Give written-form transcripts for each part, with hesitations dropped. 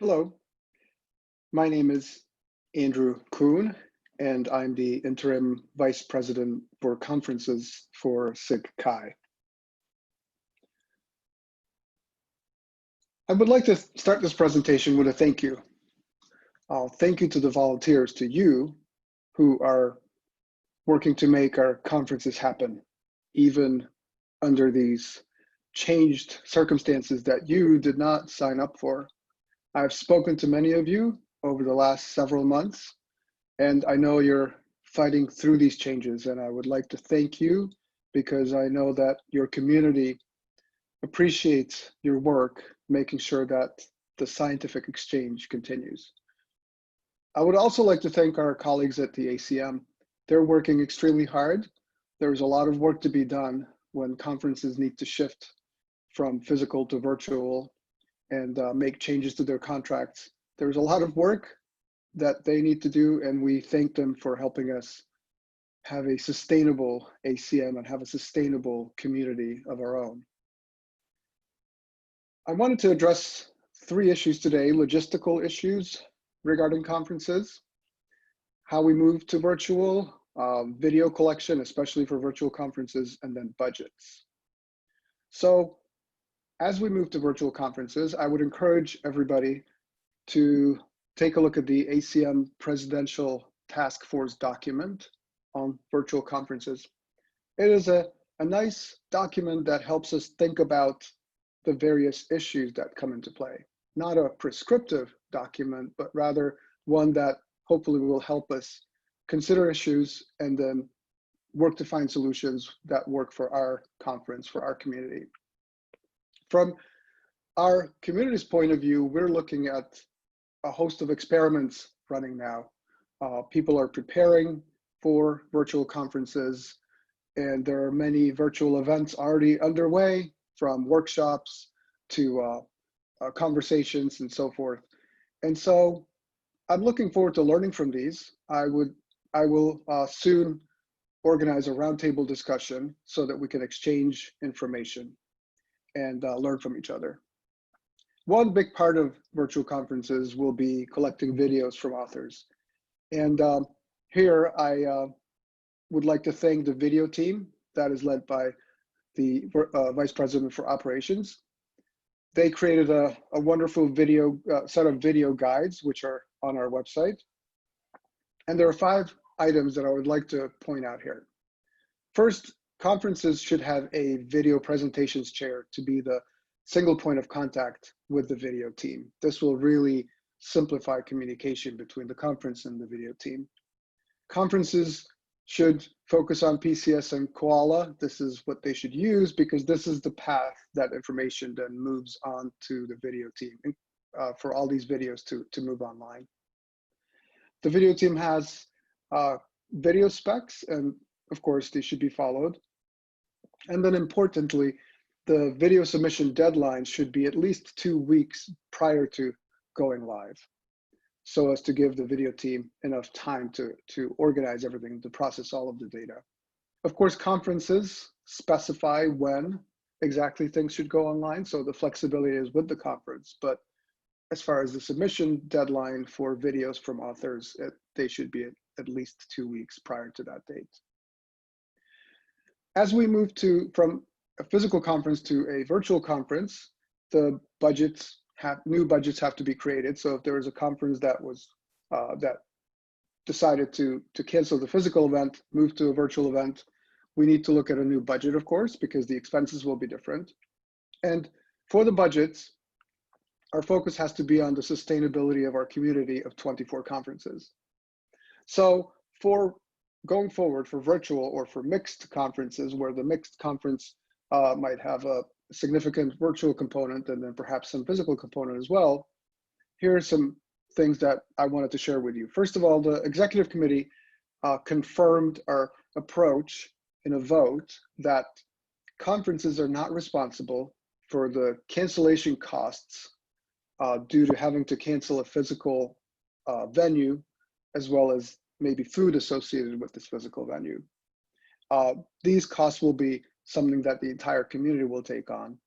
Hello, my name is Andrew Kun, and I'm the interim vice president for conferences for SIGCHI. I would like to start this presentation with a thank you. Thank you to the volunteers, to you who are working to make our conferences happen, even under these changed circumstances that you did not sign up for. I've spoken to many of you over the last several months, and I know you're fighting through these changes, and I would like to thank you because I know that your community appreciates your work, making sure that the scientific exchange continues. I would also like to thank our colleagues at the ACM. They're working extremely hard. There's a lot of work to be done when conferences need to shift from physical to virtual and make changes to their contracts. There's a lot of work that they need to do, and we thank them for helping us have a sustainable ACM and have a sustainable community of our own. I wanted to address three issues today: logistical issues regarding conferences, how we move to virtual, video collection, especially for virtual conferences, and then budgets. So as we move to virtual conferences, I would encourage everybody to take a look at the ACM Presidential Task Force document on virtual conferences. It is a nice document that helps us think about the various issues that come into play. Not a prescriptive document, but rather one that hopefully will help us consider issues and then work to find solutions that work for our conference, for our community. From our community's point of view, we're looking at a host of experiments running now. People are preparing for virtual conferences, and there are many virtual events already underway, from workshops to conversations and so forth. And so I'm looking forward to learning from these. I will soon organize a roundtable discussion so that we can exchange information and learn from each other. One big part of virtual conferences will be collecting videos from authors. And here I would like to thank the video team that is led by the Vice President for Operations. They created a wonderful video set of video guides, which are on our website. And there are 5 items that I would like to point out here. First, conferences should have a video presentations chair to be the single point of contact with the video team. This will really simplify communication between the conference and the video team. Conferences should focus on PCS and Koala. This is what they should use because this is the path that information then moves on to the video team for all these videos to move online. The video team has video specs, and of course they should be followed. And then importantly, the video submission deadline should be at least 2 weeks prior to going live, so as to give the video team enough time to organize everything, to process all of the data. Of course, conferences specify when exactly things should go online, so the flexibility is with the conference. But as far as the submission deadline for videos from authors, they should be at least 2 weeks prior to that date. As we move from a physical conference to a virtual conference, the new budgets have to be created. So if there is a conference that was that decided to cancel the physical event, move to a virtual event, we need to look at a new budget, of course, because the expenses will be different. And for the budgets, our focus has to be on the sustainability of our community of 24 conferences. So for going forward, for virtual or for mixed conferences, where the mixed conference might have a significant virtual component and then perhaps some physical component as well, here are some things that I wanted to share with you. First of all, the executive committee confirmed our approach in a vote that conferences are not responsible for the cancellation costs due to having to cancel a physical venue, as well as maybe food associated with this physical venue. These costs will be something that the entire community will take on,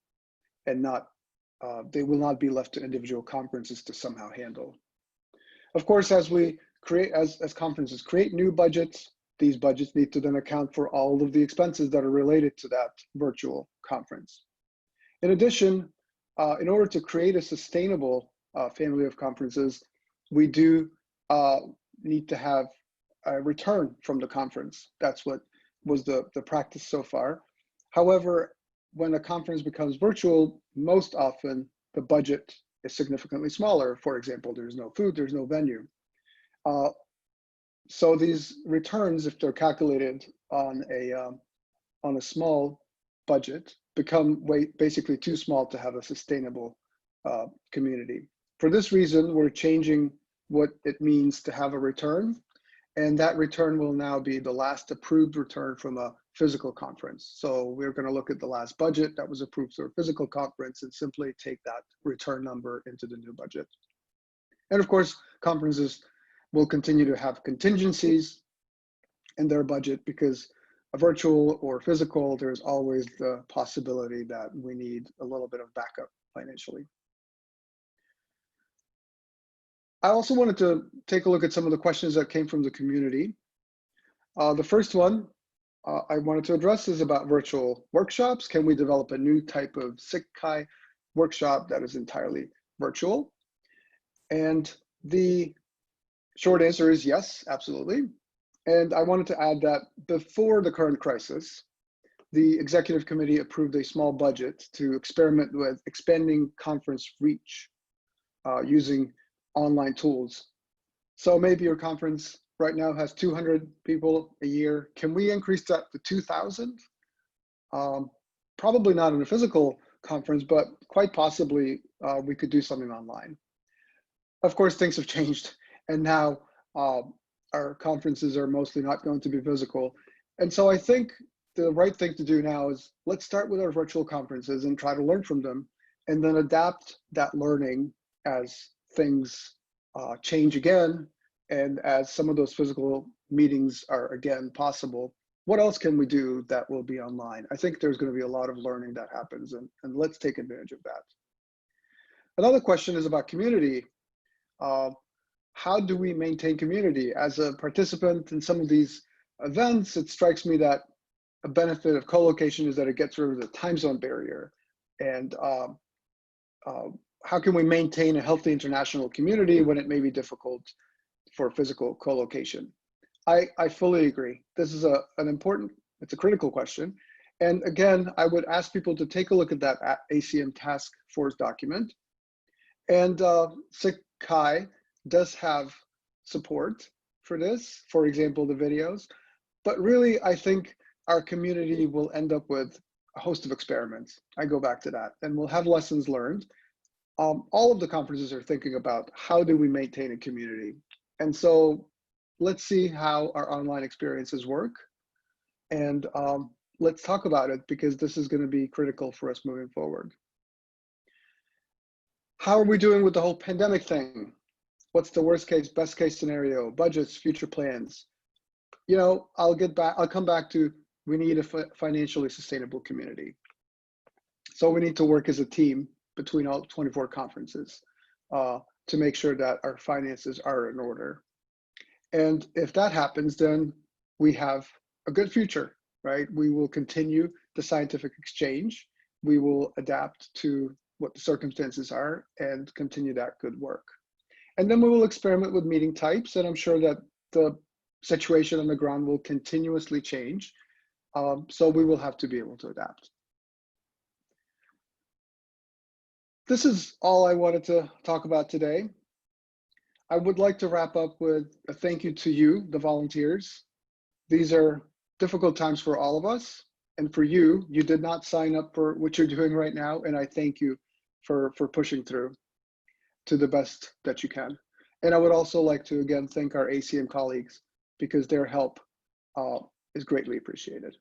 and not they will not be left to individual conferences to somehow handle. Of course, as we create, as conferences create new budgets, these budgets need to then account for all of the expenses that are related to that virtual conference. In addition, in order to create a sustainable family of conferences, we do need to have a return from the conference. That's what was the practice so far. However, when a conference becomes virtual, most often the budget is significantly smaller. For example, there's no food, there's no venue. So these returns, if they're calculated on a small budget, become basically too small to have a sustainable community. For this reason, we're changing what it means to have a return, and that return will now be the last approved return from a physical conference. So we're going to look at the last budget that was approved for a physical conference and simply take that return number into the new budget. And of course, conferences will continue to have contingencies in their budget, because a virtual or physical, there's always the possibility that we need a little bit of backup financially. I also wanted to take a look at some of the questions that came from the community. The first one I wanted to address is about virtual workshops. Can we develop a new type of SIGCHI workshop that is entirely virtual? And the short answer is yes, absolutely. And I wanted to add that before the current crisis, the executive committee approved a small budget to experiment with expanding conference reach using online tools. So maybe your conference right now has 200 people a year. Can we increase that to 2,000? Probably not in a physical conference, but quite possibly we could do something online. Of course, things have changed, and now our conferences are mostly not going to be physical. And so I think the right thing to do now is let's start with our virtual conferences and try to learn from them, and then adapt that learning as things change again, and as some of those physical meetings are again possible. What else can we do that will be online? I think there's going to be a lot of learning that happens, and let's take advantage of that. Another question is about community. How do we maintain community? As a participant in some of these events, it strikes me that a benefit of co-location is that it gets rid of the time zone barrier. And how can we maintain a healthy international community when it may be difficult for physical co-location? I fully agree. This is it's a critical question. And again, I would ask people to take a look at that ACM task force document. And SIGCHI does have support for this, for example, the videos. But really, I think our community will end up with a host of experiments. I go back to that, and we'll have lessons learned. All of the conferences are thinking about how do we maintain a community. And so let's see how our online experiences work. And let's talk about it, because this is going to be critical for us moving forward. How are we doing with the whole pandemic thing? What's the worst case, best case scenario, budgets, future plans? You know, I'll come back to, we need a financially sustainable community. So we need to work as a team between all 24 conferences to make sure that our finances are in order. And if that happens, then we have a good future, right? We will continue the scientific exchange. We will adapt to what the circumstances are and continue that good work. And then we will experiment with meeting types, and I'm sure that the situation on the ground will continuously change. So we will have to be able to adapt. This is all I wanted to talk about today. I would like to wrap up with a thank you to you, the volunteers. These are difficult times for all of us. And for you, you did not sign up for what you're doing right now. And I thank you for pushing through to the best that you can. And I would also like to, again, thank our ACM colleagues, because their help is greatly appreciated.